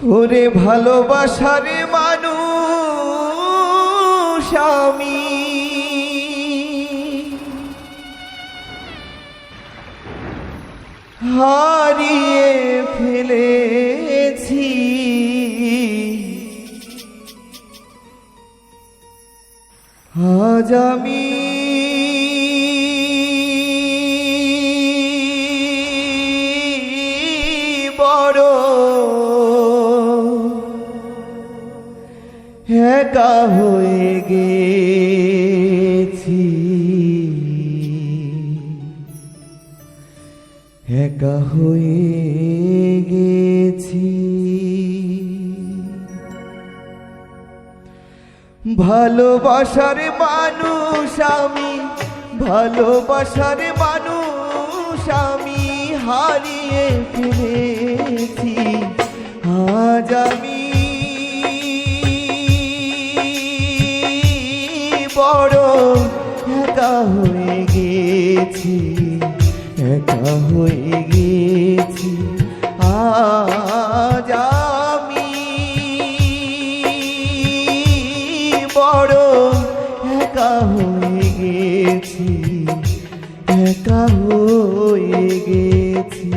ওরে ভালোবাসার মানুষ আমি হারিয়ে ফেলেছি। আজ আমি বড় একা হয়ে গেছি, একা হয়ে গেছি। ভালোবাসার মানুষ আমি, ভালোবাসার মানুষ আমি হারিয়ে ফেলেছি। আজ আমি বড় একা হয়ে গেছি, একা হয়ে গেছি। আজ আমি বড় একা হয়ে গেছি, একা হয়ে গেছি।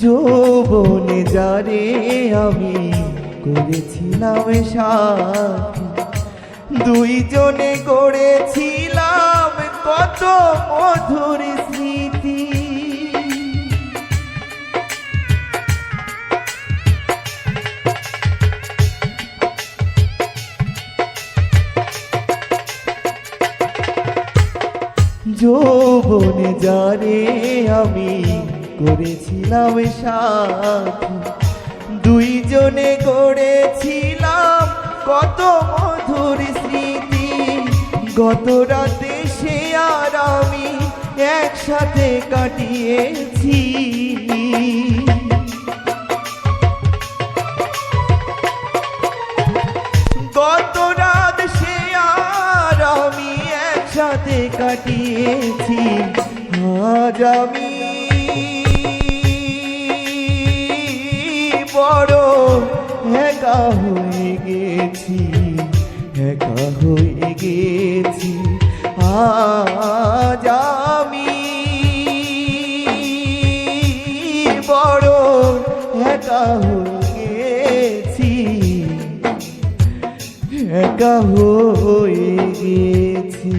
যৌবনে যারে আমি করেছিলাম সাথী, দুইজনে গড়েছিলাম কত মধুর স্মৃতি। যৌবনে যারে আমি করেছিলাম সাথী, দুইজনে গড়েছিলাম কত মধুর স্মৃতি। গত রাতে সে আর আমি একসাথে কাটিয়েছি। গত রাত সে আর আমি একসাথে কাটিয়েছি। আজ আমি বড় একা হয়ে গেছি, একা হয়ে গেছি। আজ আমি বড় একা হয়ে গেছি, একা হয়ে গেছি।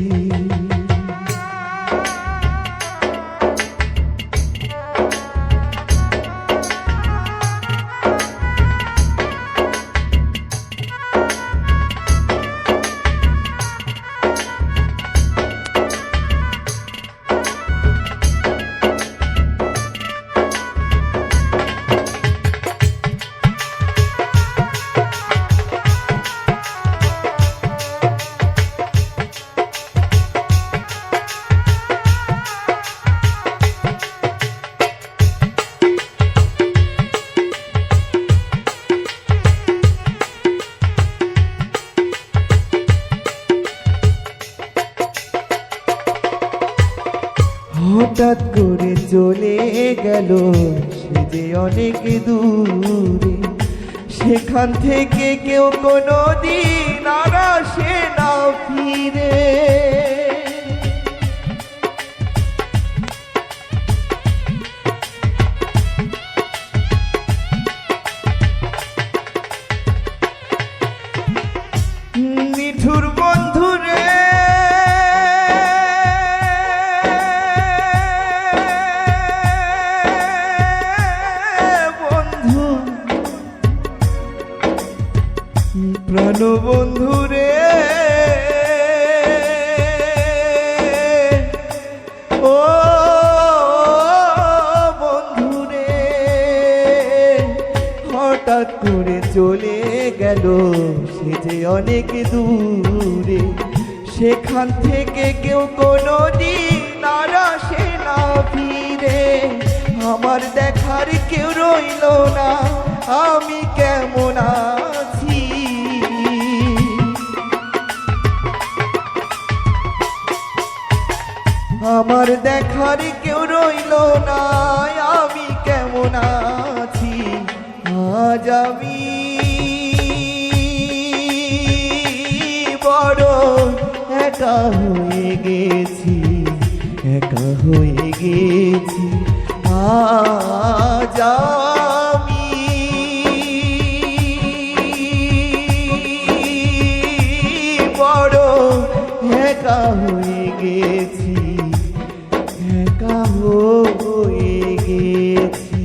হঠাৎ করে চলে গেল সে যে অনেক দূরে, সেখান থেকে কেউ কোনো দিন আর আসে না ফিরে। নিঠুর বন্ধুরে প্রাণ বন্ধুরে চলে গেল সে যে অনেক দূরে, সেখান থেকে কেউ কোনো দিন আর আসে না ফিরে। আমার দেখার কেউ রইল না, আমি কেমন আছি। আমার দেখার কেউ রইল না, আমি কেমন আছি। আজ আমি বড় একা হয়ে গেছি, একা হয়ে গেছি। আজ আমি বড় একা হয়ে গেছি, একা হয়ে গেছি।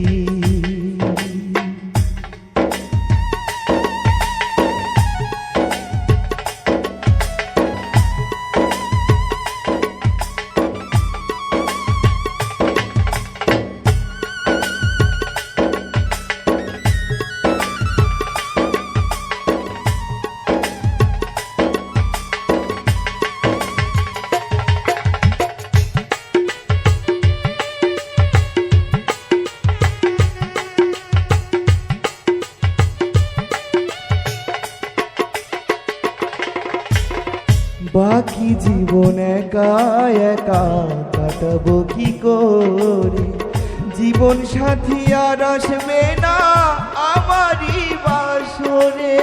বাকি জীবন একা একা কাটাবো কি করে, জীবন সাথী আর আসবে না আমারই বাসরে।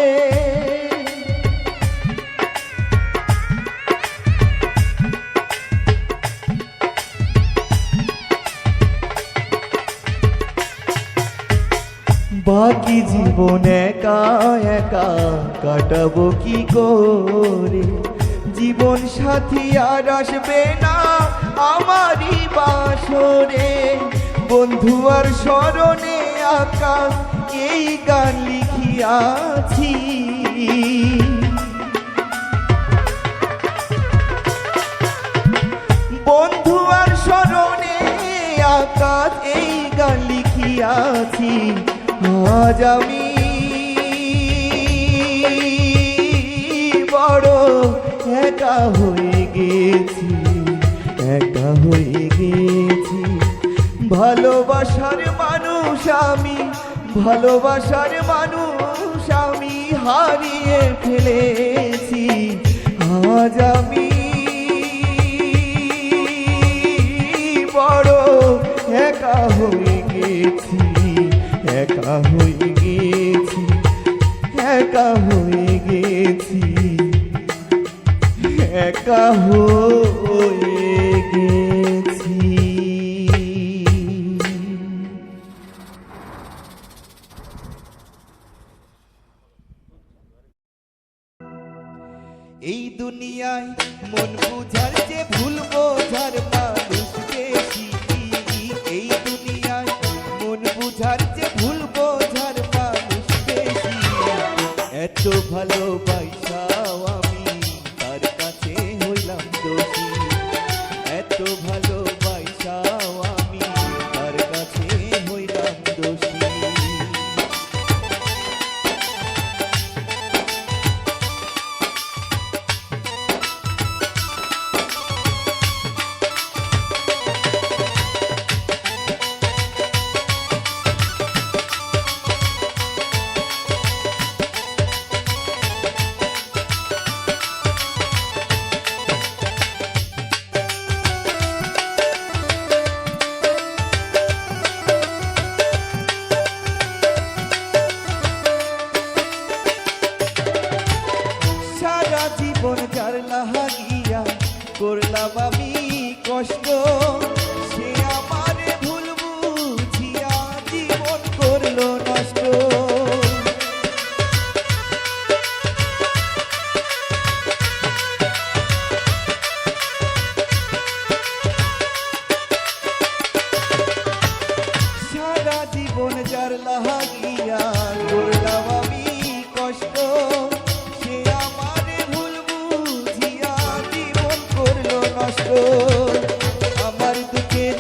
বাকি জীবন একা একা কাটাবো কি করে, জীবন সাথী আর আসবে না আমারই বাসরে। বন্ধু আর স্মরণে আঁকা এই গান লিখিয়াছি, বন্ধু আর স্মরণে আঁকা এই গান লিখিয়াছি। আজ আমি বড় একা হয়ে গেছি, একা হয়ে গেছি। ভালোবাসার মানুষ আমি, ভালোবাসার মানুষ আমি হারিয়ে ফেলেছি। আজ আমি বড় একা হয়ে গেছি, একা হয়ে গেছি, একা হয়ে গেছি, একা হয়ে গেছি। এই দুনিয়ায় মন বুঝার যে ভুল বোঝার মানুষ বেশি, এই দুনিয়ায় মন বুঝার যে ভুল বোঝার মানুষ বেশি। এত ভালোবাসাও আমি তার কাছে হইলাম দোষী, এত ভালোবাসাও আমি তার কাছে হইলাম দোষী। জীবন যার লাহাগিয়া করলাম আমি কষ্ট, সে আমারে ভুল বুঝিয়া জীবন করলো নষ্ট। সারা জীবন যার লাহাগিয়া করলাম আমি কষ্ট, আমার দুঃখের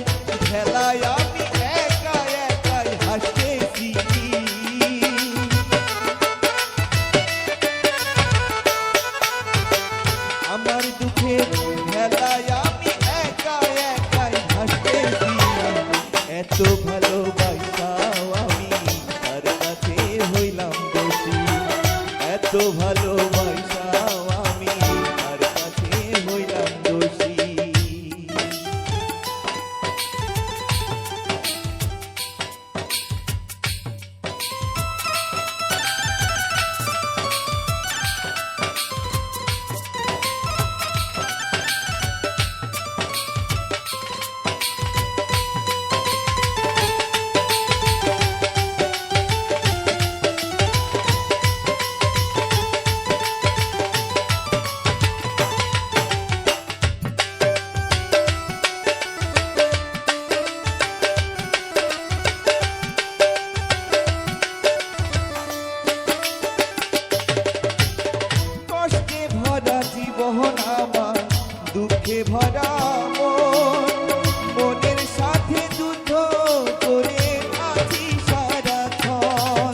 খেলায় আমি একা একাই হাসতেছি। আমার দুঃখের ভেলায় আমি একা একাই ভাসতেছি। এত ভালোবাসাও আমি তার কাছে হইলাম দোষী, এত ভালোবাসাও আমি তার কাছে হইলাম দোষী। কষ্টে ভরা জীবন আমার, দুঃখে ভরা মন, মনের সাথে যুদ্ধ করে আছি সারাক্ষণ।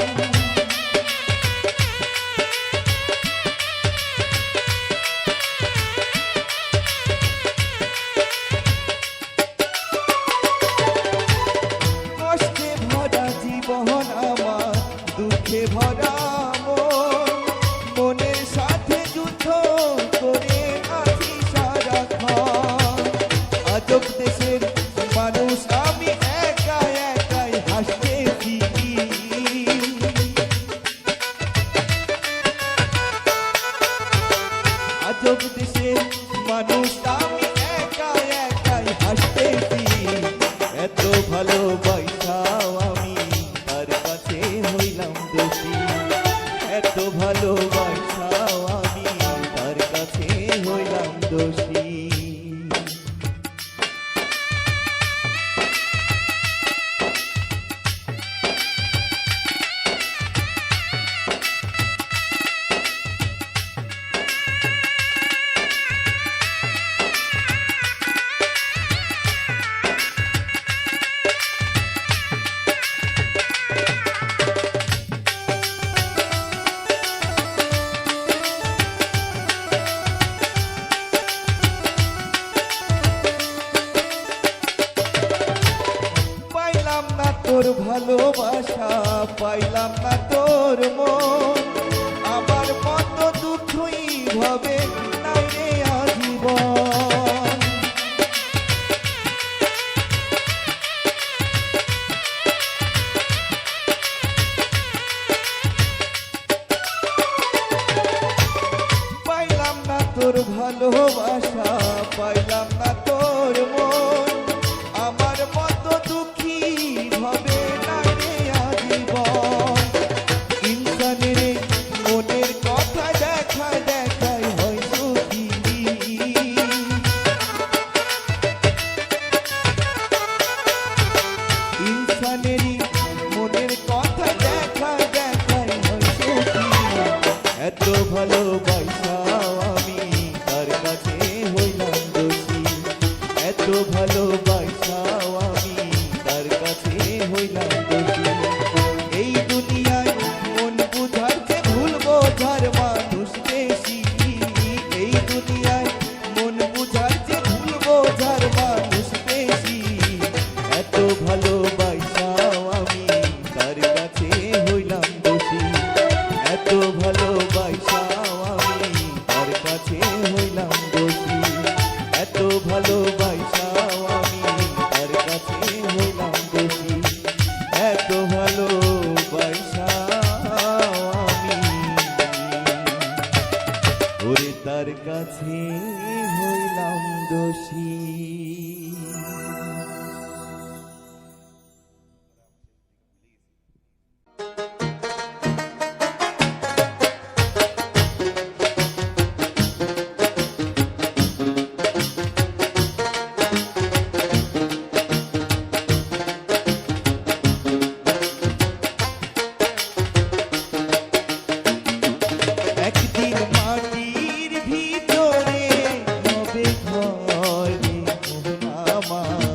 কষ্টে ভরা জীবন আমার, দুঃখে ভরা মন, মনের সাথে যুদ্ধ করে আছি সারাক্ষণ। আজব দেশের মানুষ আমি একা একাই হাসতেছি। আজব দেশের মানুষ আমি একা একাই হাসতেছি। এত ভালোবাসাও আমি তার কাছে হইলাম দোষী, এত ভালোবাসাও আমি তার কাছে হইলাম দোষী। পাইলাম না তোর ভালোবাসা, পাইলাম না তোর মন, আমার মতো দুঃখই হবে নাই রে আজীবন। পাইলাম না তোর ভালোবাসা, পাইলাম না তোর মন, আমার মতো দুঃখী হবে না রে আজীবন। ইনসানের মনের কথা দেখা দেখাই হয় সুখী, ইনসানের মনের কথা দেখা দেখাই হয় সুখী। এত ভালোবাসাও আমি তার কাছে হইলাম দোষী, এত ভালোবাসাও আমি তার কাছে হইলাম দোষী। এই দুনিয়ায় মন বুঝার যে ভুল বোঝার মানুষ বেশি, এই দুনিয়ায় মন বুঝার যে ভুল বোঝার মানুষ বেশি। এত ভালোবাসাও আমি তার কাছে হইলাম দোষী, এত ভালোবাসাও আমি তার কাছে হইলাম দোষী, এত ভালোবাসাও আমি তার কাছে হইলাম দোষী, এত ভালোবাসাও আমি ওরে তার কাছে হইলাম দোষী। একদিন মাটির ভিতরে হবে ঘর রে মোহন আমার,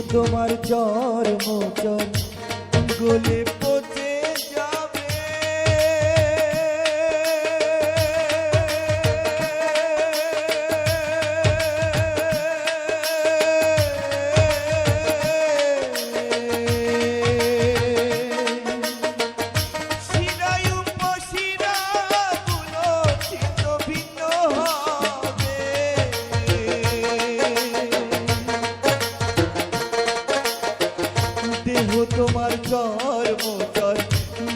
তোমার জ্বর মোচন গলে পচে যাবে দেহ তোমার জ্বর মোচর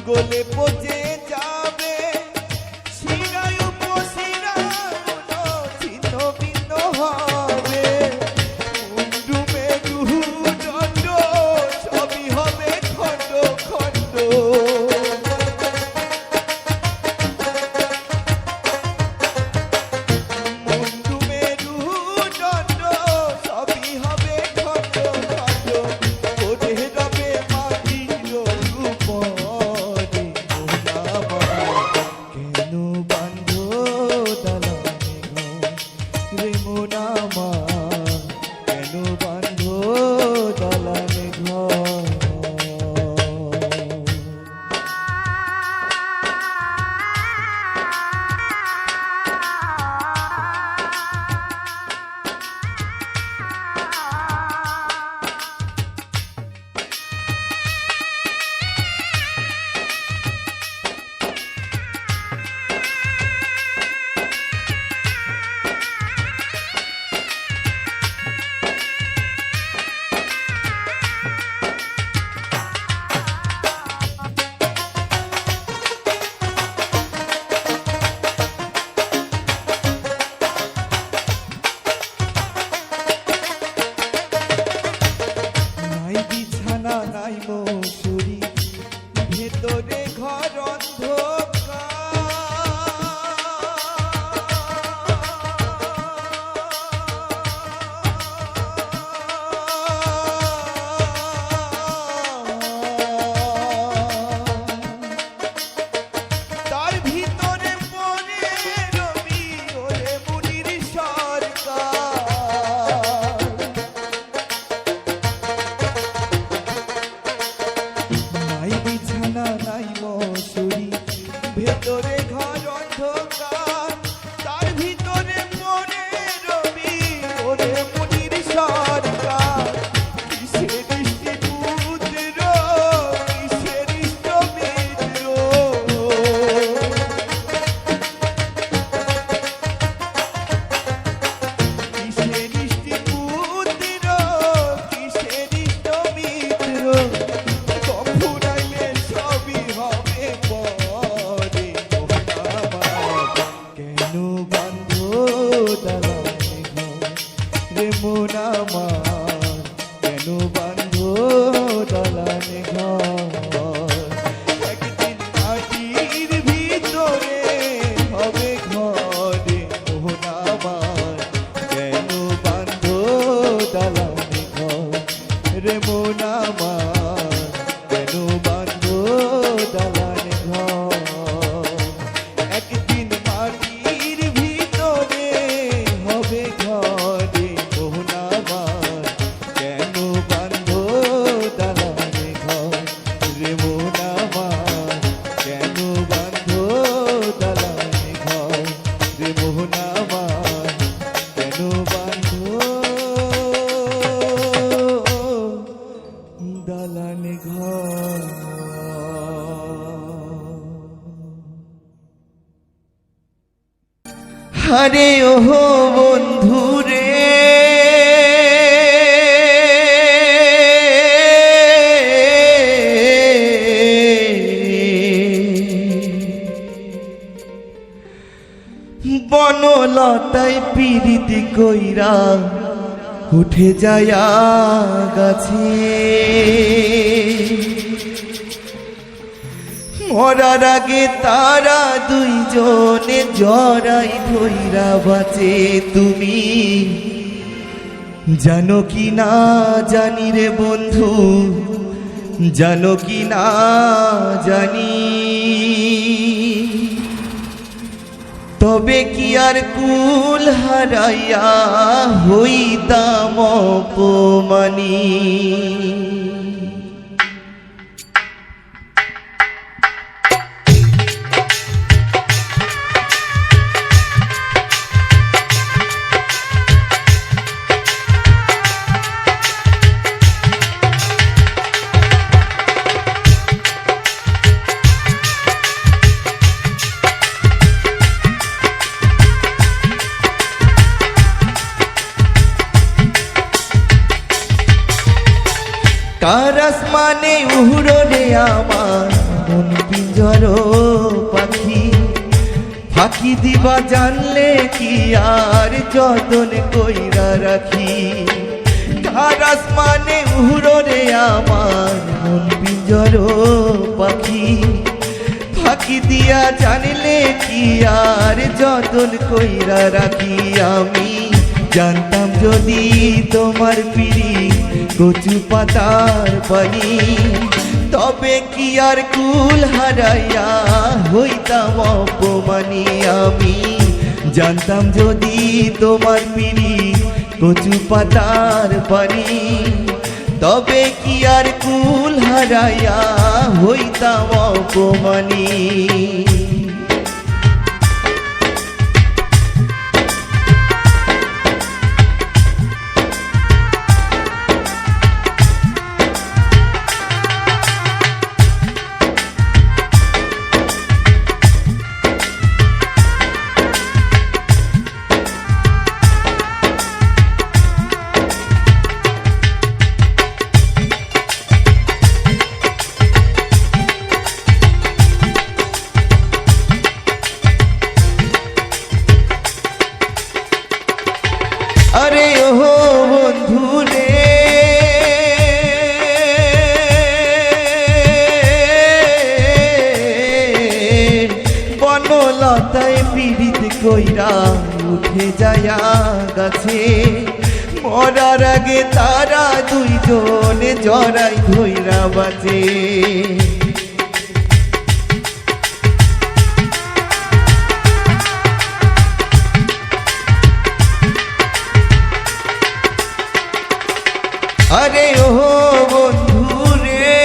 গলে পচে যাবে শিরায় উপশিরা গুলো ছিন্ন ভিন্ন হবে মুন্ডু মেরু দণ্ড সবই হবে খণ্ড খণ্ড মুন্ডু মেরু দণ্ড সবই হবে খণ্ড খণ্ড ওরে রবে মাটির উপরে মোনামা কেন বাঁধো দালানে ঘর রে মোনামা কেন বাঁধো দালানে ঘর নাই বিছানা নাই মশুরি ভেতরে ঘর তার ভিতরে পড়ে রবি ওরে মুনির সরকার নাই বিছানা নাই মশুরি ভেতরে ঘর অন্ধকার তার ভিতরে পড়ে রবি ওরে মুনির সরকার কিসের ইষ্টি পুত্র কিসের ইষ্ট মিত্র কিসের ইষ্টি পুত্র কিসের ইষ্ট মিত্র ফুরাইলে সবই হবে পরে মোনামা কেন বাঁধো দালানে ঘর রে মোনামা কেন বাঁধো দালানে ঘর একদিন মাটির ভিতরে হবে ঘরে মোনামা কেন বাঁধো দালানে ঘর রে মোনামা কেন বাঁধো দালানে ঘর একদিন মাটির ভিতরে হবে ঘরে মোনামা কেন বাঁধো দালানে ঘর রে মোনামা কেন বাঁধো দালানে ঘর রে মোনামা কেন বাঁধো দালানে ঘর আরে ওহো বন্ধুরে বনলতায় পীড়িতি কইরা উঠে যায়া গাছে মরার আগে তারা দুইজনে জড়াই ধইরা বাঁচে তুমি জানো কি না জানি রে বন্ধু জানো কি না জানি তবে কি আর কুল হারাইয়া হইতাম অপমানী। কার আসমানে উড়ো রে আমার মন পিঞ্জর পাখি, ফাঁকি দিবা জানলে কি আর যতন কইরা রাখি। কার আসমানে উড়ো রে আমার মন পিঞ্জর পাখি, ফাঁকি দিয়া জানলে কি আর যতন কইরা রাখি। আমি জানতাম যদি তোমার পিড়ি কচু পাতার পানি, তবে কি আর কুল হারাইয়া হইতাম অপমানী। আমি জানতাম যদি তোমার পিড়ি কচু পাতার পানি, তবে কি আর কুল হারাইয়া হইতাম অপমানী। আরে ও বন্ধু রে, বনলতায় পীড়িত কইরা উঠে যায়া গাছে, মরার আগে তারা দুইজনে জড়াই ধইরা বাজে। আরে ও বন্ধু রে,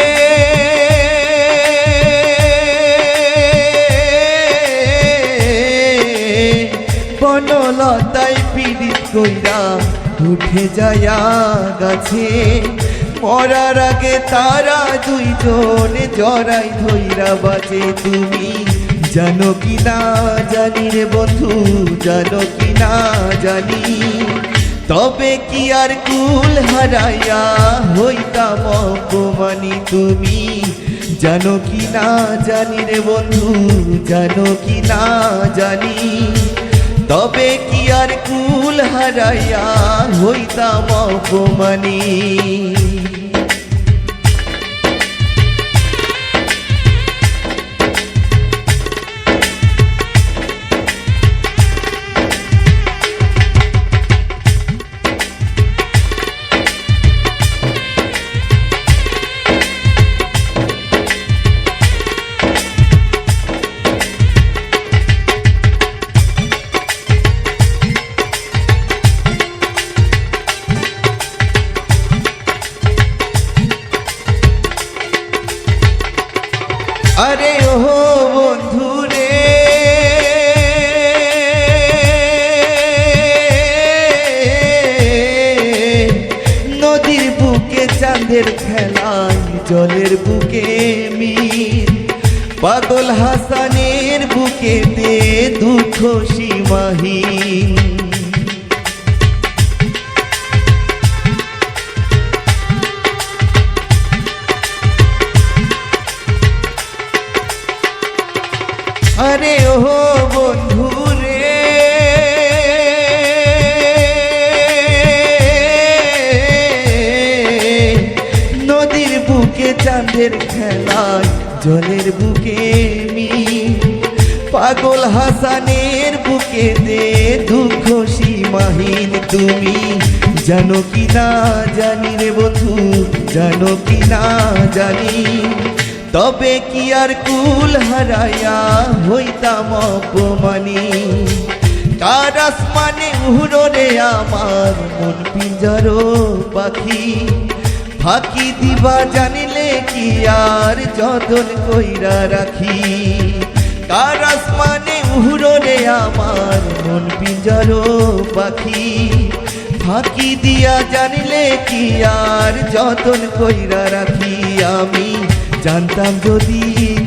বনলতায় পীড়িত কইরা উঠে যায়া গাছে, মরার আগে তারা দুইজনে জড়াই ধইরা বাজে। তুমি জানো কি না জানি রে বন্ধু, জানো কি না জানি, তবে কি আর কুল হারাইয়া হইতাম অপমানী। তুমি জানো কি না জানি রে বন্ধু, জানো কি না জানি, তবে কি আর কুল হারাইয়া হইতাম অপমানী। আরে ও বন্ধু রে, নদীর বুকে চাঁদের খেলায় জলের বুকে মিল, পাগল হাসানের বুকেতে দুঃখ সীমাহীন। আরে ও বন্ধু রে, নদীর বুকে চাঁদের খেলায় জলের বুকে মিল, পাগল হাসানের বুকেতে দুঃখ সীমাহীন। তুমি জানো কি না জানি রে বন্ধু, জানো কি না জানি, তবে কি আর কুল হারাইয়া হইতাম অপমানী। কার আসমানে উড়রে আমার মন পিঞ্জরো পাখি, ফাঁকি দিবা জানিলে কি আর যতন কইরা রাখি। কার আসমানে উড়রে আমার মন পিঞ্জরো পাখি, ফাঁকি দিয়া জানিলে কি আর যতন কইরা রাখি। আমি জানতাম যদি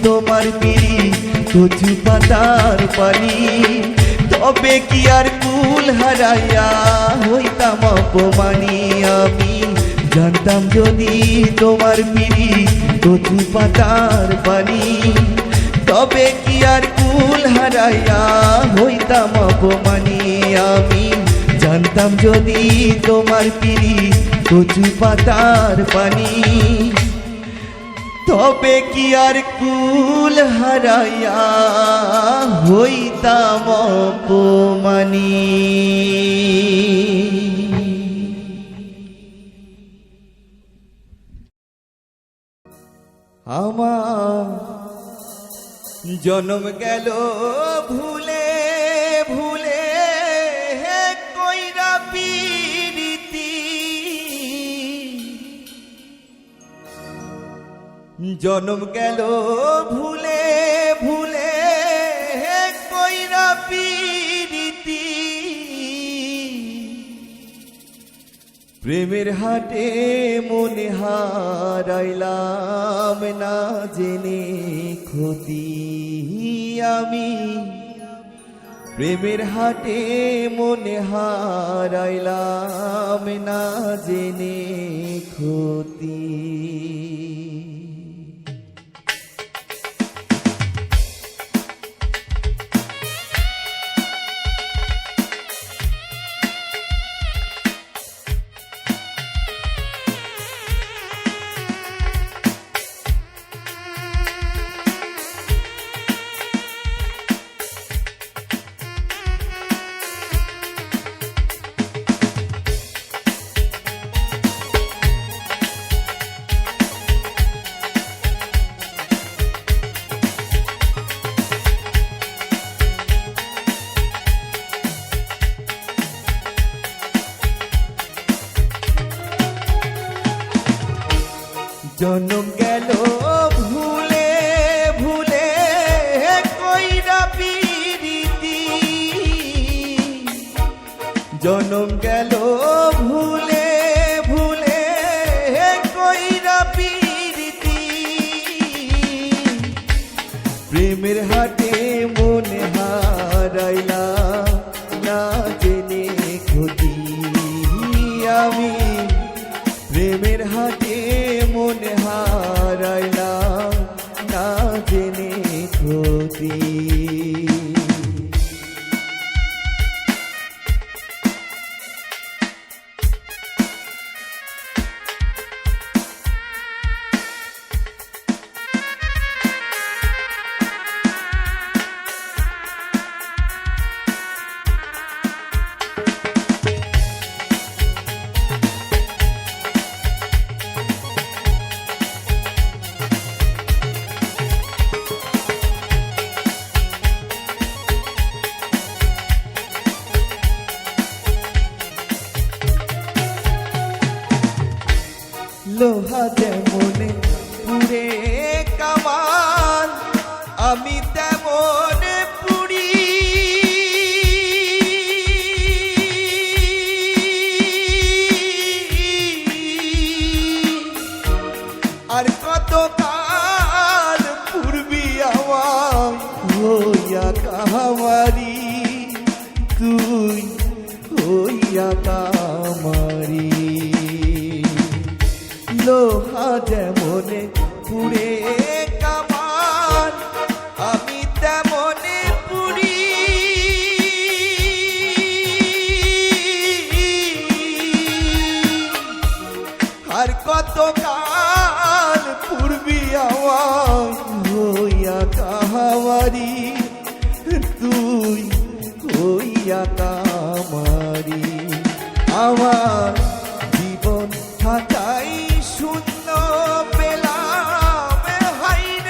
তোমার পিড়ি কচু পাতার পানি, তবে কি আর কুল হারাইয়া হইতাম অপমানী। আমি জানতাম যদি তোমার পিড়ি কচু পাতার পানি, তবে কি আর কুল হারাইয়া হইতাম অপমানী। আমি জানতাম যদি তোমার পিড়ি কচু পাতার পানি, তবে কি আর কুল হারাইয়া হইতাম অপমানী। আমার জন্ম গেল ভুলে ভুলে কইরা পিরিতি, জন্ম গেল ভুলে ভুলে কইরা পিরিতি। প্রেমের হাটে মনে হারাইলাম না জেনে ক্ষতি। আমি প্রেমের হাটে মনে হারাইলাম না জেনে ক্ষতি। জন্ম গেল ভুলে ভুলে কইরা পিরিতি, জন্ম গেল ভুলে ভুলে কইরা পিরিতি। প্রেমের হাটে মনে হারাইলা না জেনে ক্ষতি। আমি প্রেমের হাটে মনে হারাইলাম না জেনে ক্ষতি। লোহা যেমন পুড়ে কামান, আমি তেমন পুড়ি। আর কত কাল পূর্বি আমার হইয়া কামারি, তুই হইয়া কামারি। লোহা যেমন পুড়ে কামান, আমি তেমন পুড়ি। আর কত কাল পূর্বি আমার হইয়া কামারি, তুই হইয়া কামারি। আমার জীবন খাতাই শূন্য পেলাম, হাইরে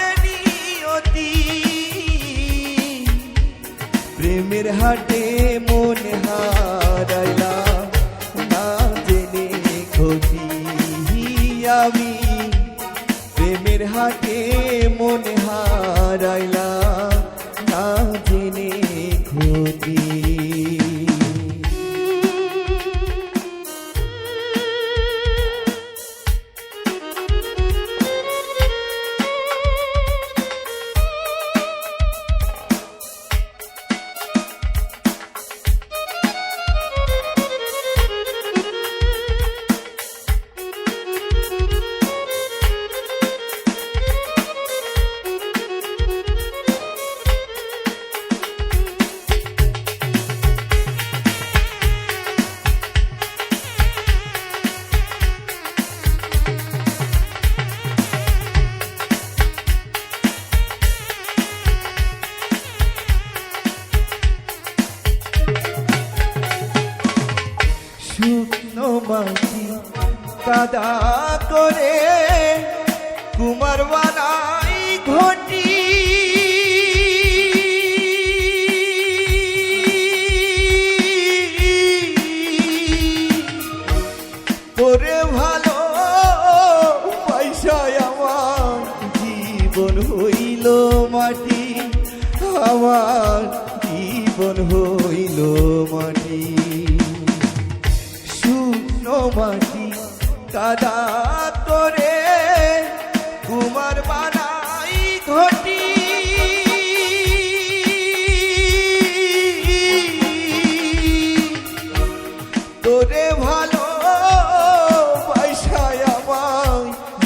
হারাইলাম না জেনে ক্ষতি আমি প্রেমের হাটে মনে হারাইলাম না জেনে ক্ষতি শুকনো মাটি কাদা করে কুমার বানাই ঘটি তোরে ভালো পয়সায় আমার জীবন হইল মাটি আমার জীবন হইল মাটি শুকনো মাটি কাদা করে কুমার বানাই ঘটি তোরে ভালো পয়সায় আমার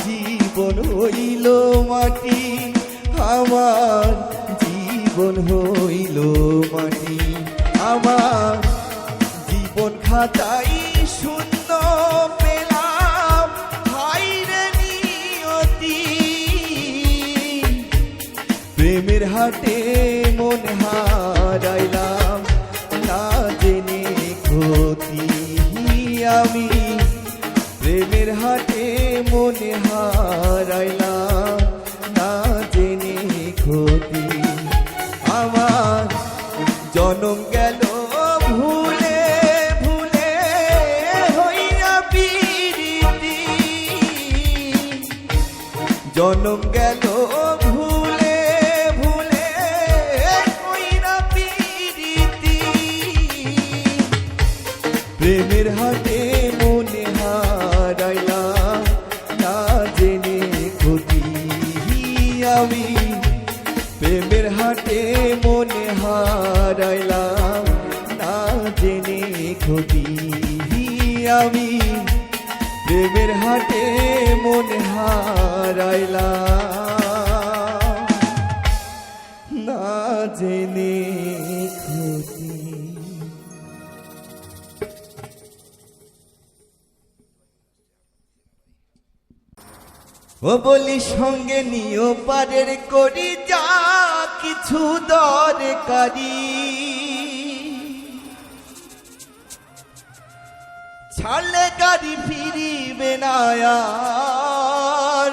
জীবন হইল মাটি আমার জীবন হইল মাটি আমার জীবন খাতাই শূন্য পেলাম হাইরে নিয়তি প্রেমের হাটে মন হারাইলাম না জেনে ক্ষতি আমি প্রেমের হাটে মনে হারাইলাম না জেনে ক্ষতি আমার জনম গেল ভুলে ভুলে হইয়া পিরিতি জনম গেল ভুলে ভুলে হইয়া পিরিতি প্রেমের হাটে মনে হারাইলাম না জেনে ক্ষতি আমি প্রেমের হাটে মনে হারাইলাম না জেনে ক্ষতি আমি প্রেমের হাটে মনে হারাইলাম না জেনে ক্ষতি ও বলি সঙ্গে নিও পারের করি যা কিছু দরকারি ছাড়লে গাড়ি ফিরিবে না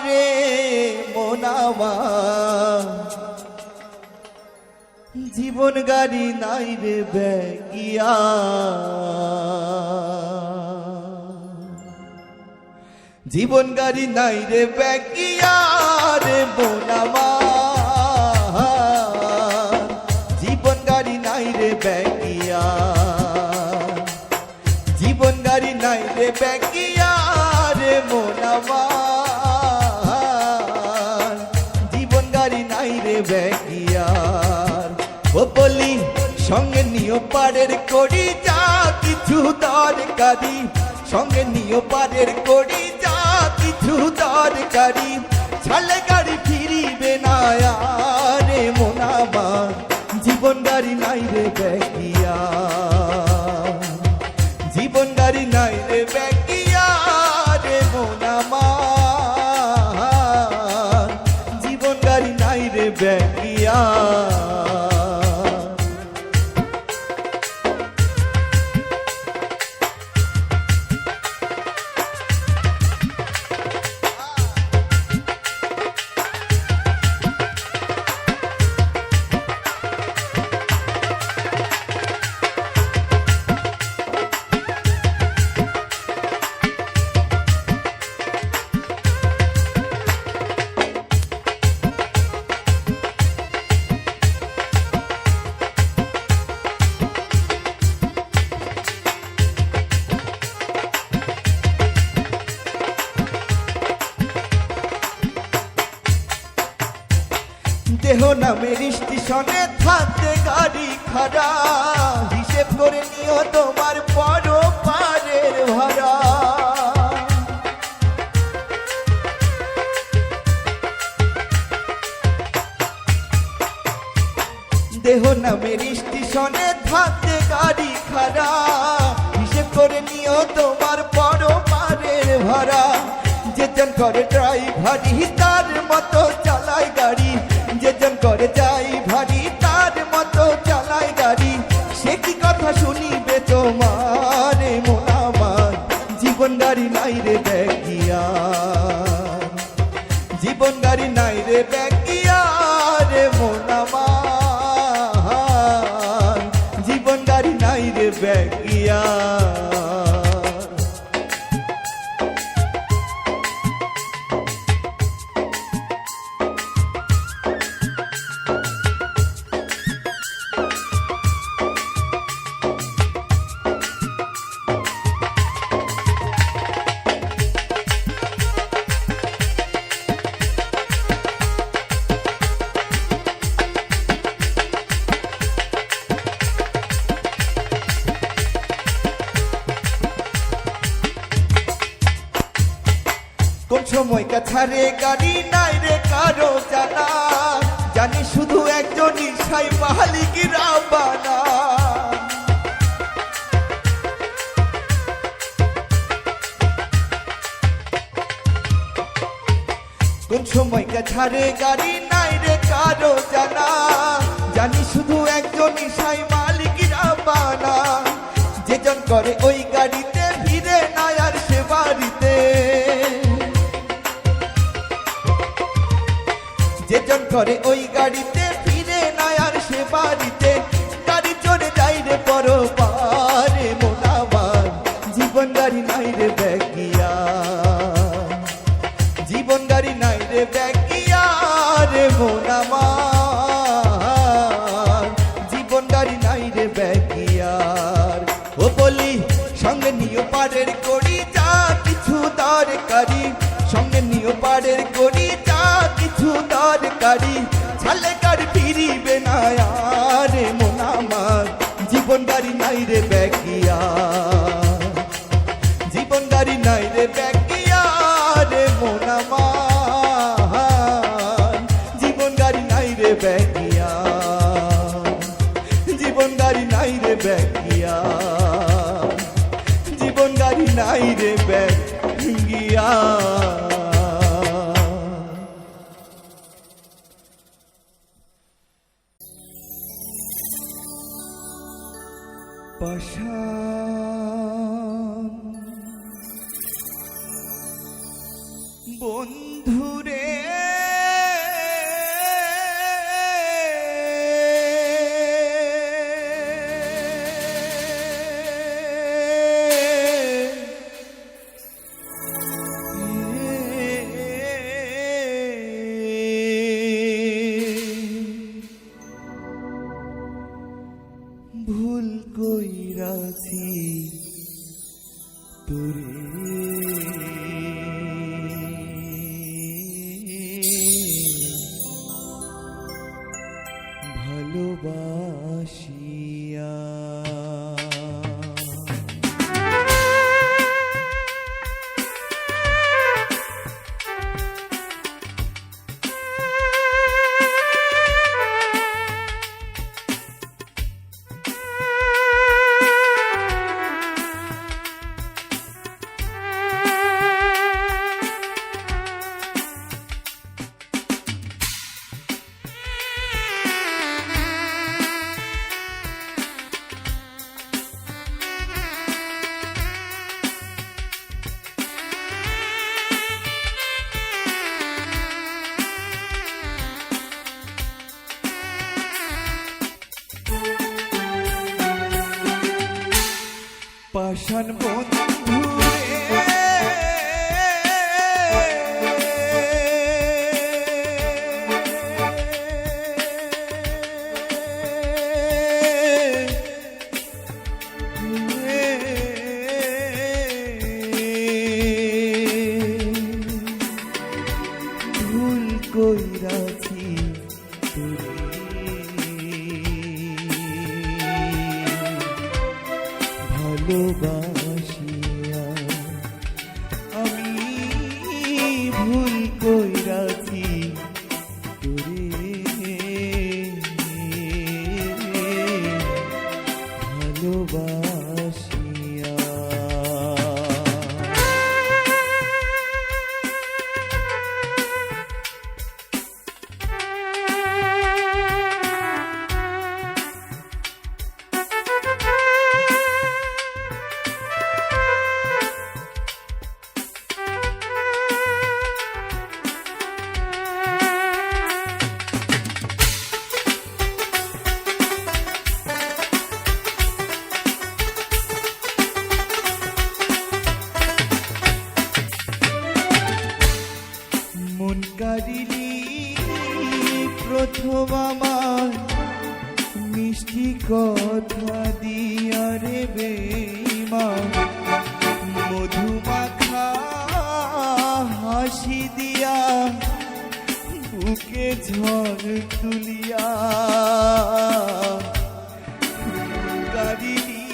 রে মোনামা জীবন গাড়ি নাই রে ব্যাগিয়া জীবন গাড়ি নাই রে ব্যাগিয়া রে মোনামা জীবন গাড়ি নাই রে ব্যাগিয়া জীবন গাড়ি নাই রে ব্যাগিয়া রে মোনামা জীবন গাড়ি নাই রে ব্যাগিয়া ও বলি সঙ্গে নিও পারের করি যা কিছু দরকারি সঙ্গে নিও পারের করি যা কিছু দরকারি ছাড়লে গাড়ি ফিরিবে না রে মোনামা জীবন গাড়ি নাই রে ব্যাগিয়া জীবন গাড়ি নাই রে ব্যাগিয়া রে মোনামা জীবন গাড়ি নাই রে ব্যাগিয়া নামের স্টেশনে থাকতে গাড়ি খাড়া, হিসেব করে নিও তোমার পরপারের ভাড়া। দেহ নামের স্টেশনে থাকতে গাড়ি খাড়া, হিসেব করে নিও তোমার পরপারের ভাড়া। যেজন করে ড্রাইভারি তার মতো চালায় গাড়ি, যেজন করে ড্রাইভারি তার মতো চালায় গাড়ি। সে কি কথা শুনিবে তোমার মন আমার, জীবন গাড়ি নাই রে ব্যাগিয়া, জীবন গাড়ি নাই রে ব্যাগিয়া রে মন আমার, জীবন গাড়ি নাই রে ব্যাগিয়া। কোন সময় কাছারে গাড়ি নাই রে কারো জানা, জানি শুধু একজনই সাই মালিক রাবানা। কোন সময় কাছারে গাড়ি নাই রে কারো জানা, জানি শুধু একজনই সাই মালিক রাবানা। যেজন করে ওই গাড়িতে ফিরে না আর সে বাড়িতে, যেজন করে ওই গাড়িতে ফিরে না আর সে বাড়িতে। গাড়ি চড়ে যাই রে পরপারে মন আমার, জীবন গাড়ি নাই রে ব্যাগিয়া, জীবন গাড়ি নাই রে ব্যাগিয়া রে মন আমার, জীবন গাড়ি নাই রে ব্যাগিয়া। ও বলি সঙ্গে নিও পাড়ের কড়ি যা কিছু দরকারি, সঙ্গে নিও পাড়ের কড়ি যা কিছু দরকারি। ছালে গাড়ি ফিরিবে না রে মন আমার, জীবন গাড়ি নাই রে ব্যাগিয়া, জীবন গাড়ি নাই রে ব্যাগিয়া রে মন আমার, জীবন গাড়ি নাই রে ব্যাগিয়া, জীবন গাড়ি নাই রে ব্যাগিয়া, জীবন গাড়ি নাই রে ব্যাগিয়া। পাষাণ বন্ধুরে ভুল কইরাছি তোরে, ভালোবাসিয়া। পাষাণ বন্ধুরে ভুল কইরাছি তোরে, ভালোবাসিয়া আমি ভুল কইরাছি তোরে ভালোবাসিয়া। মন কারিলি প্রথম আমার মিষ্টি কথা দিয়া রে বেঈমান, মধুমাখা হাসি দিয়া বুকে ঝড় তুলিয়া। মন কারিলি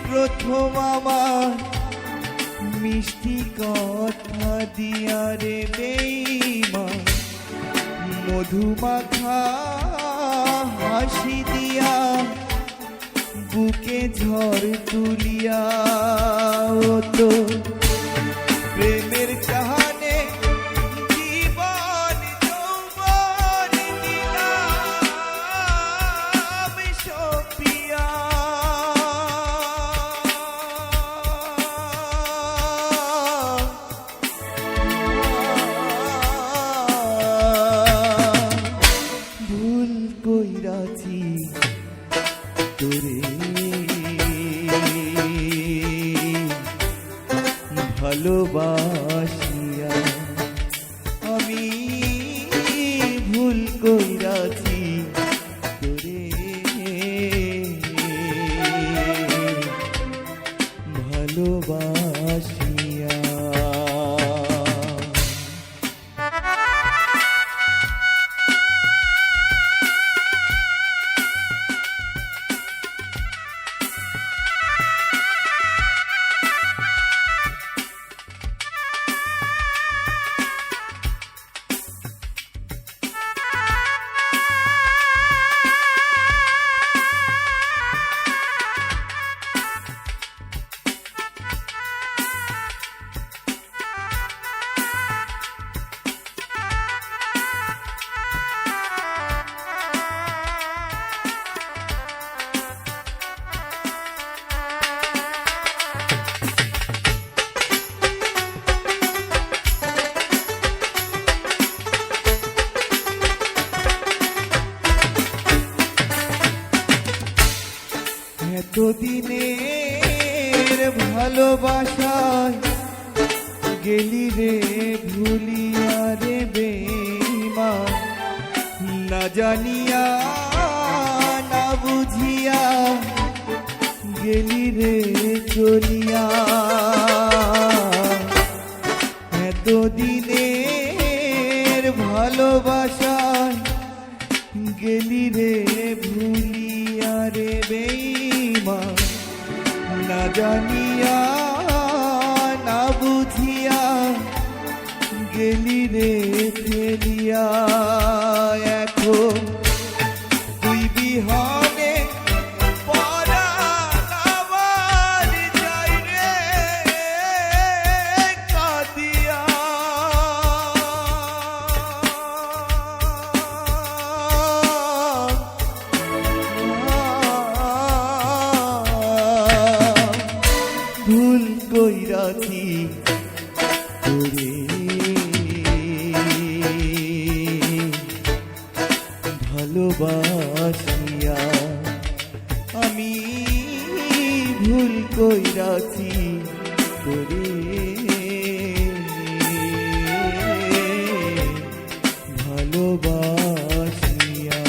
প্রথম আমার মিষ্টি কথা দিয়া রে বেঈমান, মধুমাখা হাসি দিয়া বুকে ঝড় তুলিয়া। ও তো প্রেমের কাহানে জীবন যৌবন দিলাম সপিয়া। ভুল কইরাছি তোরে ভালোবাসিয়া আমি ভুল কইরাছি তোরে ভালোবাসিয়া। এতদিনের ভালোবাসায় গেলি রে ভুলিয়া রে বেঈমান, না জানিয়া না বুঝিয়া গেলি রে চলিয়া। এতদিনের ভালোবাসায় গেলি রে ভুলিয়া রে বেঈমান, না জানিয়া না বুঝিয়া গেলি রে ফেলিয়া। এখন তুই বিহনে পরাণ আমার যায় রে কাঁদিয়া। ভুল কইরাছি তোরে ভালোবাসিয়া আমি ভুল কইরাছি তোরে ভালোবাসিয়া।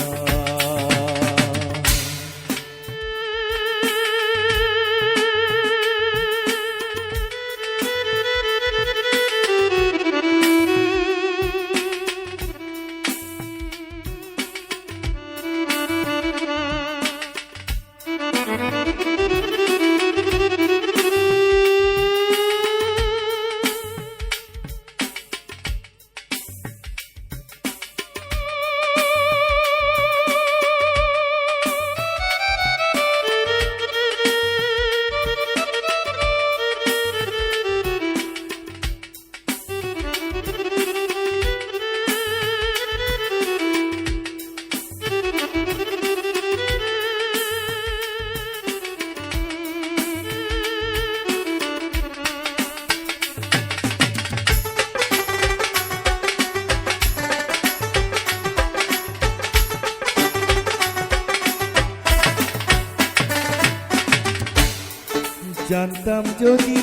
জানতাম যদি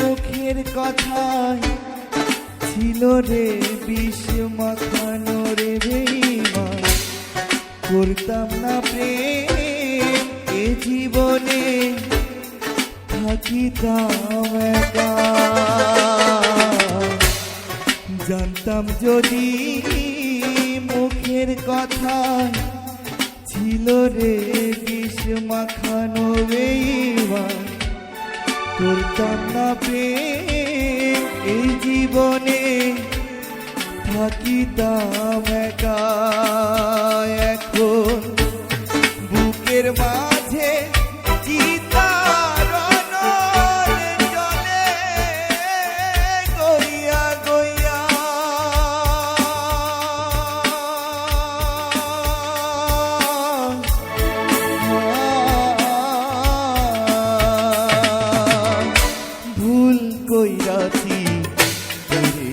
মুখের কথায় ছিল রে বিষ মাখানো রে বেঈমান, করতাম না প্রেম এ জীবনে, থাকিতাম একা। জানতাম যদি মুখের কথায় ছিল রে বিষ মাখানো বেঈমান, করতাম না প্রেম এই জীবনে, থাকিতাম একা। এখন বুকের মাঝে চিতার নল জ্বলে গইয়া গইয়া, ভুল কইরাছি তোরে,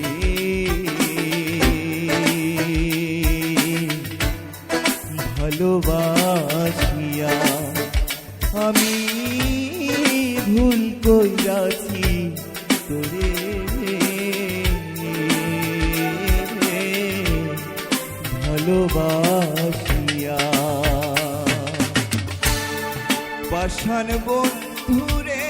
ভালোবাসিয়া আমি ভুল কইরাছি তোরে, ভালোবাসিয়া। পাষাণ বন্ধুরে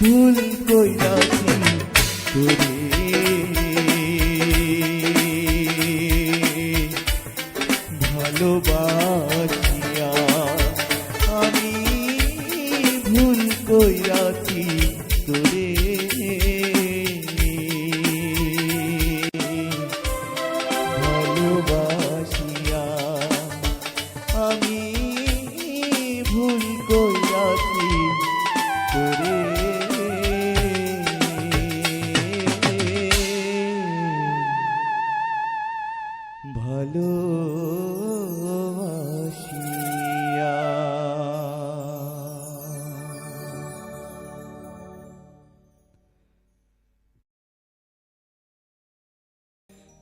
ভুল কইরাছি তোরে, ভালোবাসিয়া আমি ভুল কইরাছি তোরে, ভালোবাসিয়া আমি ভুল কইরাছি তোরে, ভালোবাসিয়া।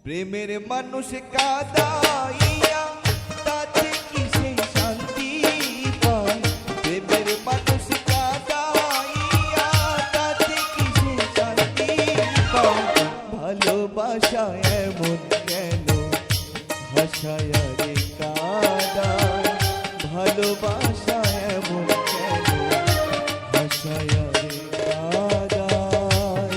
প্রেমের মানুষ কাদাইয়া তাতে কি সে শান্তি পায়, প্রেমের মানুষ কাদাইয়া তাতে কি সে শান্তি পায়, ভালোবাসা এমন কেন ভাষায় রে কাদায়, ভালোবাসা এমন কেন ভাষায় রে কাদায়।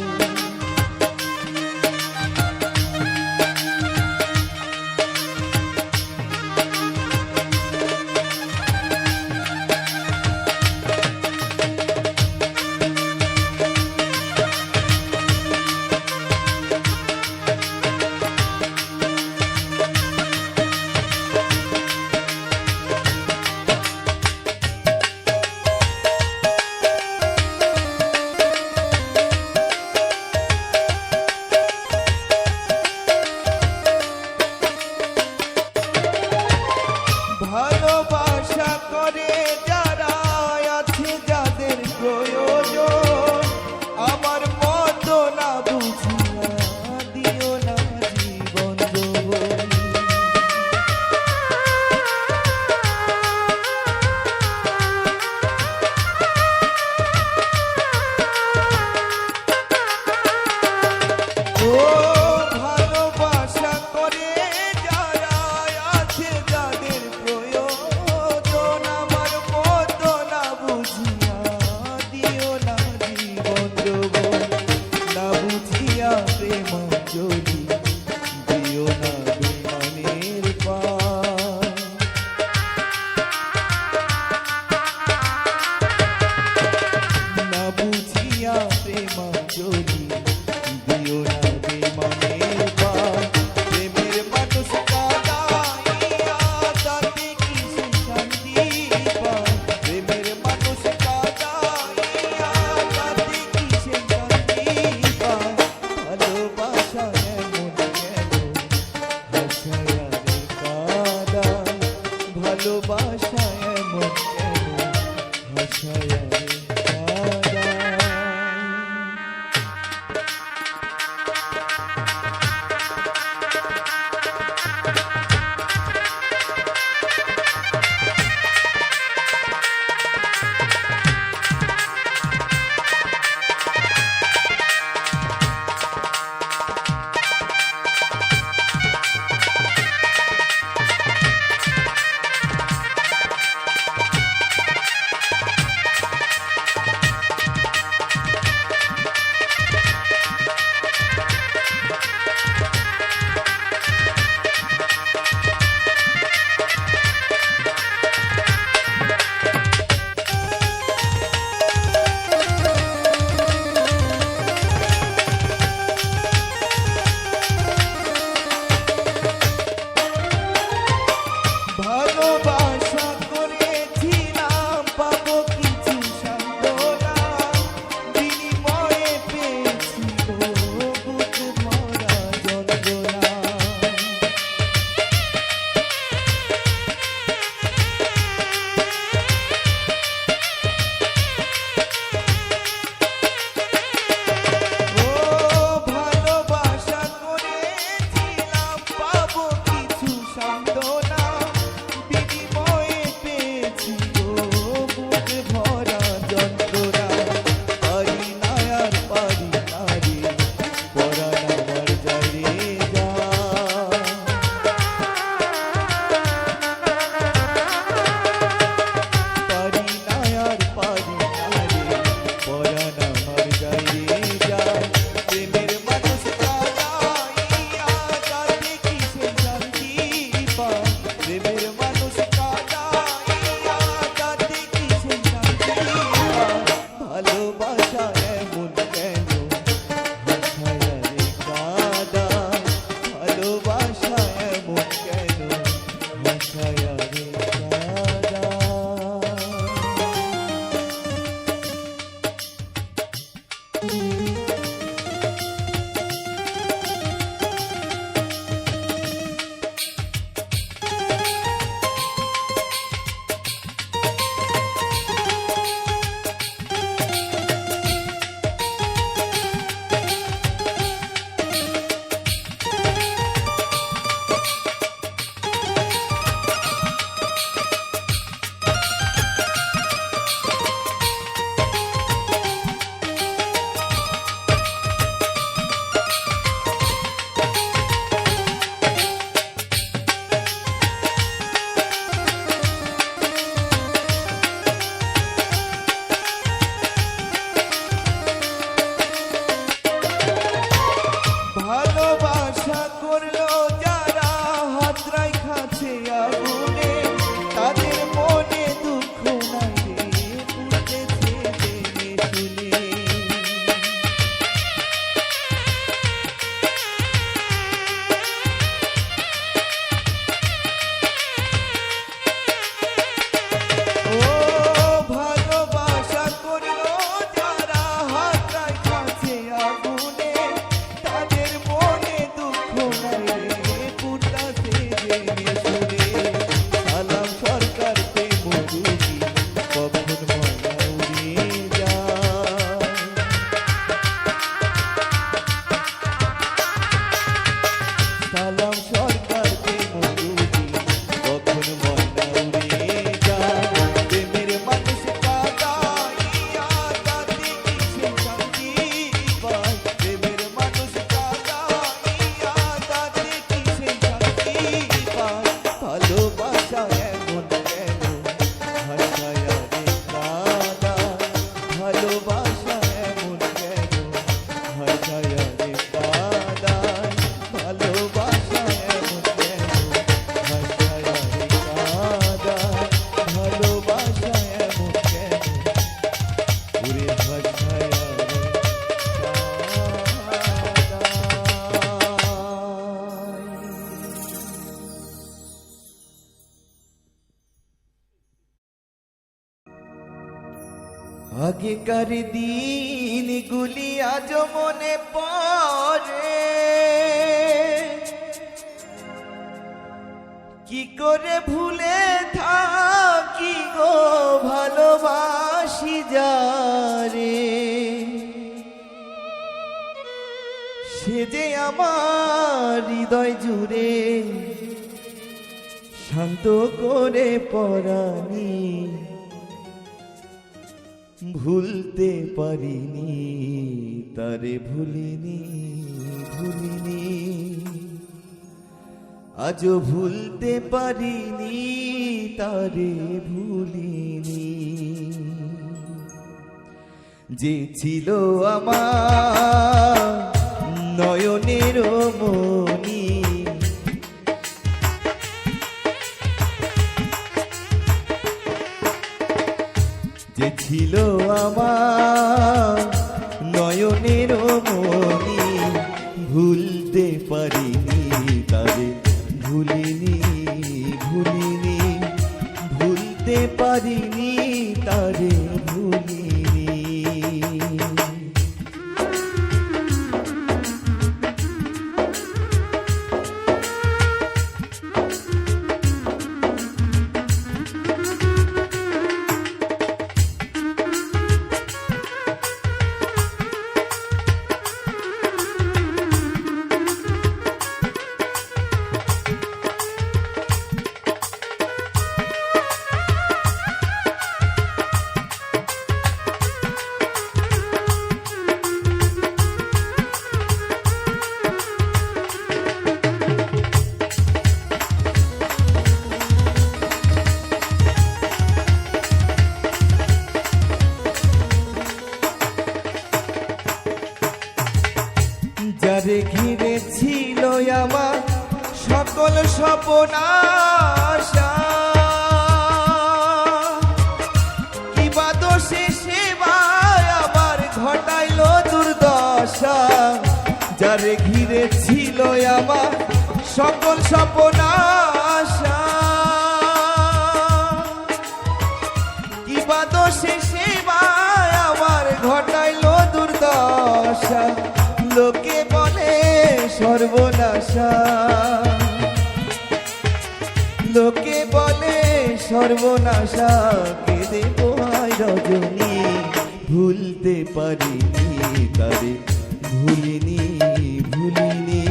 ভাষায় কাদায়। ভালোবাসা করেছিলাম পাবো কিছু সান্ত্বনা, বিনিময়ে পেয়েছি গো বুক ভরা যন্ত্রণা। ও ভালোবাসা করেছিলাম পাবো কিছু সান্ত্বনা, বিনিময়ে পেয়েছি গো বুক ভরা যন্ত্রণা। পারি না আর পারি না রে পরাণ আমার যায় রে যায়। পারি না আর পারি না রে পরাণ আমার যায় রে যায়। প্রেমের মানুষ কাদাইয়া কাঁদে কিসে শান্তি পায়। প্রেমের মানুষ কাদাইয়া কাঁদে কিসে শান্তি পায়। ভালোবাসা এমন কেন ভাষায় রে কাদায়। ভালোবাসা এমন কেন ভাষায় রে কাদায়। ভালোবাসা করলো যারা হাত রাখাছে আগুনে, তাদের মনে দুঃখ নাই রে পুড়তেছে জেনে শুনে। ও ভালোবাসা করলো যারা হাত রাখাছে আগুনে, তাদের মনে দুঃখ নাই রে পুড়তাছে জেনে শুনে। সালাম সরকার প্রেম রুগী কখন ময়না উড়িয়ে যায়। সালাম সরকার প্রেম রুগী কখন ময়না উড়িয়ে যায়। প্রেমের মানুষ কাদাইয়া কাঁদে কিসে শান্তি পায়। প্রেমের মানুষ কাদাইয়া কাঁদে কিসে শান্তি পায়। ভালোবাসা এমন কেন ভাষায় রে কাদায়। ভালোবাসা এমন কেন ভাষায় রে কাদায়। ভালোবাসা এমন কেন ভাষায় রে কাদায়। ভালোবাসা এমন কেন ওরে ভাষায় রে কাদায়। আগেকার দিনগুলি আজ মনে পড়ে, কি করে ভুলে থাকি গো ভালোবাসা। যারে, সে যে আমার হৃদয় জুড়ে শান্ত করে পরানি, ভুলতে পারিনি তারে, ভুলিনি ভুলিনি, আজও ভুলতে পারিনি তারে, ভুলিনি। যে ছিল আমার নয়নের মনি, যে ছিল আমার নয়নের মনি, ভুলতে পারিনি তারে, ভুলিনি ভুলিনি, ভুলতে পারিনি তারে, ভুলিনি। যারে ঘিরে ছিল আমার সকল স্বপ্ন আশা, কি বা দোষে সেবায় আবার ঘটাইল দুর্দশা। যারে ঘিরে ছিল আমার সকল স্বপ্ন আশা, কি বা দোষে সেবায় আবার ঘটাইল দুর্দশা। লোকে বলে সর্বনাশা, লোকে বলে সর্বনাশা, কেঁদে পোহায় রজনী, ভুলতে পারিনি তারে, ভুলিনি ভুলিনি,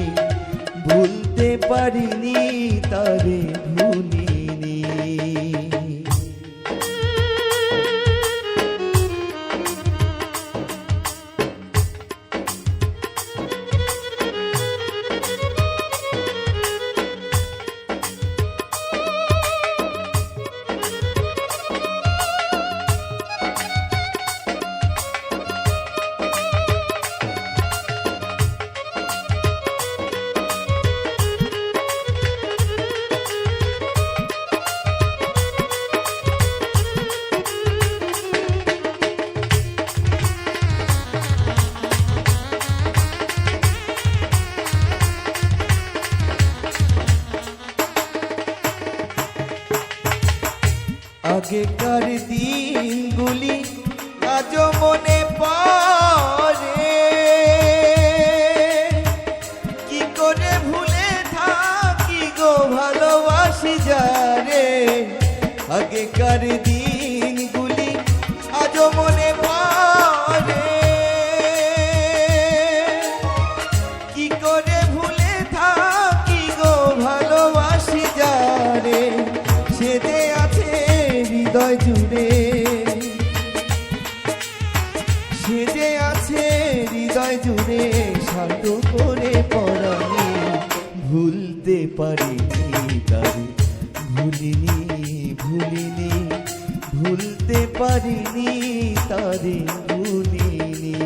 ভুলতে পারিনি তারে, ভুলিনি। আগেকার দিনগুলি আজও মনে পড়ে, কি করে ভুলে থাকি গো ভালোবাসি যারে। আগেকার দিনগুলি আজও মনে পড়ে, কি করে ভুলে থাকি গো ভালোবাসি যারে। সে যে আছে হৃদয় জুড়ে, সে যে আছে হৃদয় জুড়ে শান্ত করে পরানি, ভুলতে পারিনি তারে, ভুলিনি ভুলিনি, ভুলতে পারিনি তারে, ভুলিনি।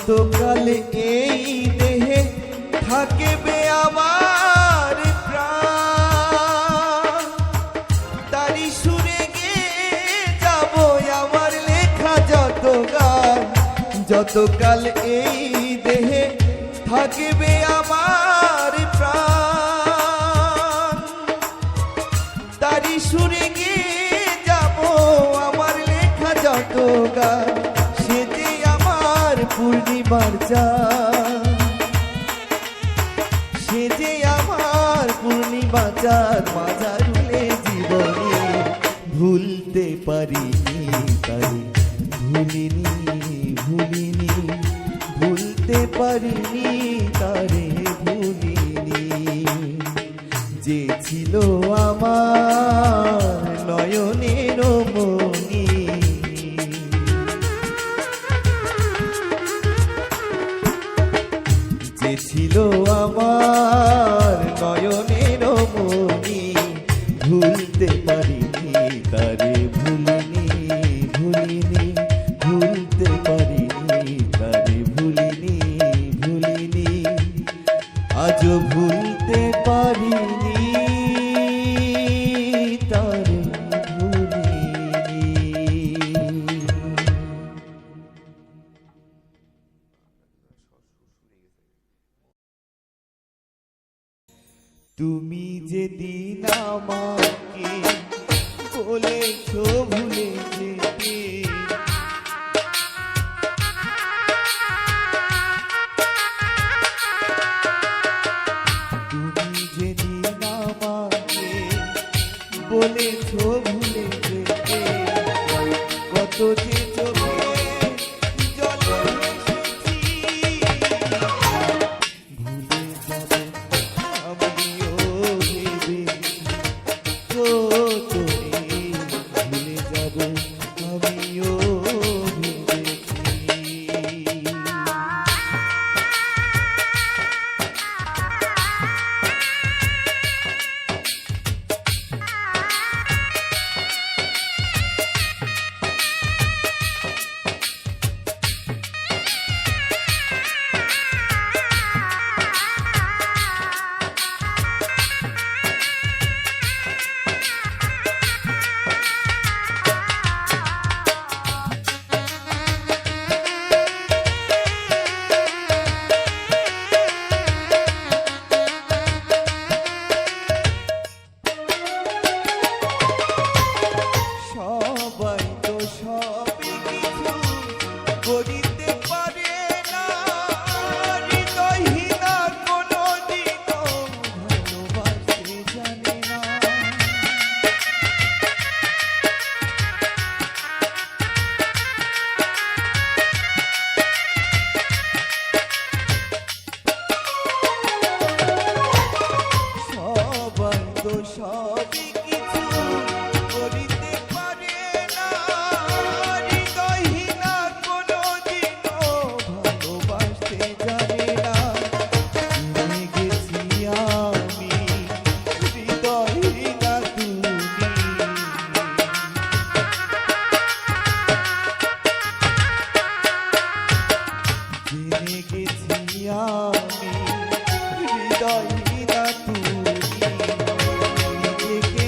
যতকাল এই দেহে থাকবে আমার প্রাণ, তারি সুরে গেয়ে যাব আমার লেখা যত গান। যতকাল এই দেহে থাকবে আমার প্রাণ, তারি সুরে গেয়ে যাব আমার লেখা যত গান। সে যে আমার পূর্ণিমার চাঁদ, সে যে আমার পূর্ণিমা চাঁদ, মাঝারুলে জীবনে ভুলতে পারিনি তারে, ভুলিনি ভুলিনি, ভুলতে পারিনি তারে, ভুলিনি। যে ছিল আমার নয়নের মণি, যে ছিল আমার নয়নের মণি, ভুলতে পারিনি তারে, ভুলিনি ভুলিনি, ভুলতে পারিনি তারে, ভুলিনি ভুলিনি, আজও ভুলতে পারিনি তারে, ভুলিনি। তুমি যেদিন আমাকে বলেছ ভুলে যেতে, তুমি যেদিন আমাকে বলেছ ভুলে যেতে, কত যে চোখে জলে ভেসেছি, ভুলে যাব আমিও ভেবেছি, ও তোরে ভুলে যাব আমিও ভেবেছি। সবাই তো সবই কিছু করিতে পারে না, হৃদয়হীনা কোনোদিনও ভালোবাসতে জানে না। সবাই তো সবই কিছু করিতে পারে না, হৃদয়হীনা কোনোদিনও ভালোবাসতে জানে না। ভুলে গেছি আমি হৃদয়হীনা তুমি, জেনে গেছি আমি হৃদয়হীনা তুমি, নিজেকে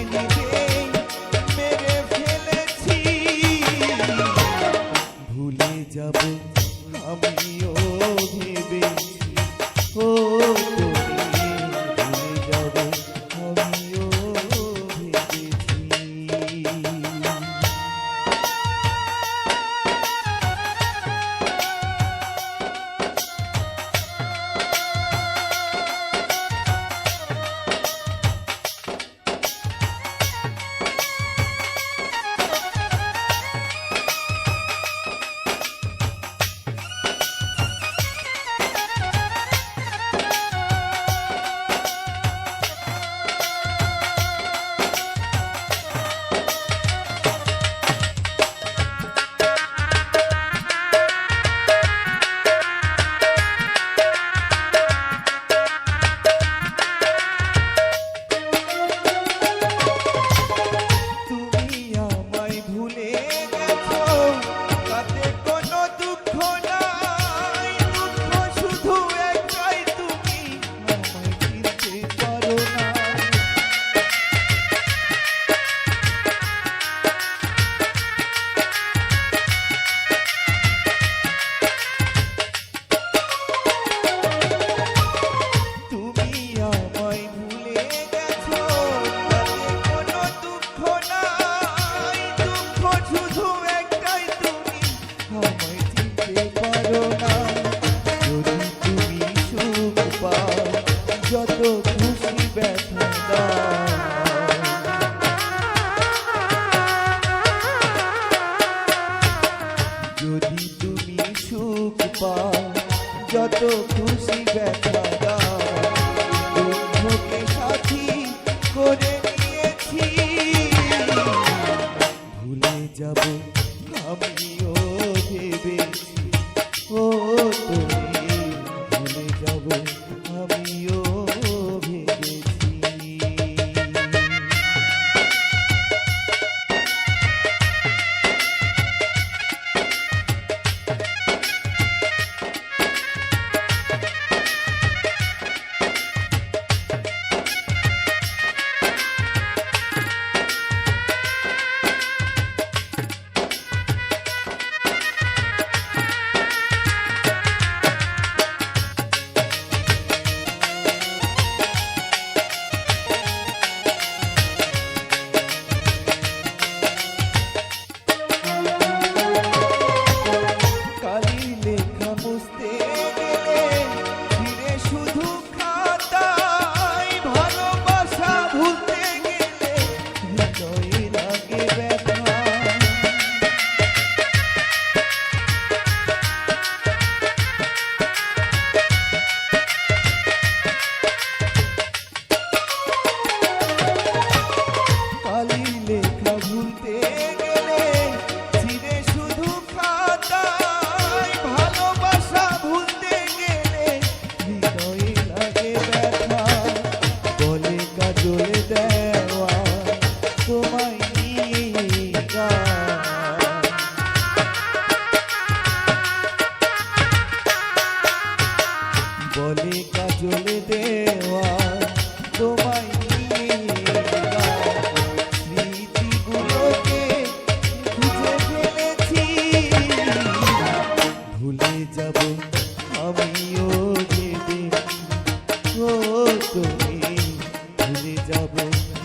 যাব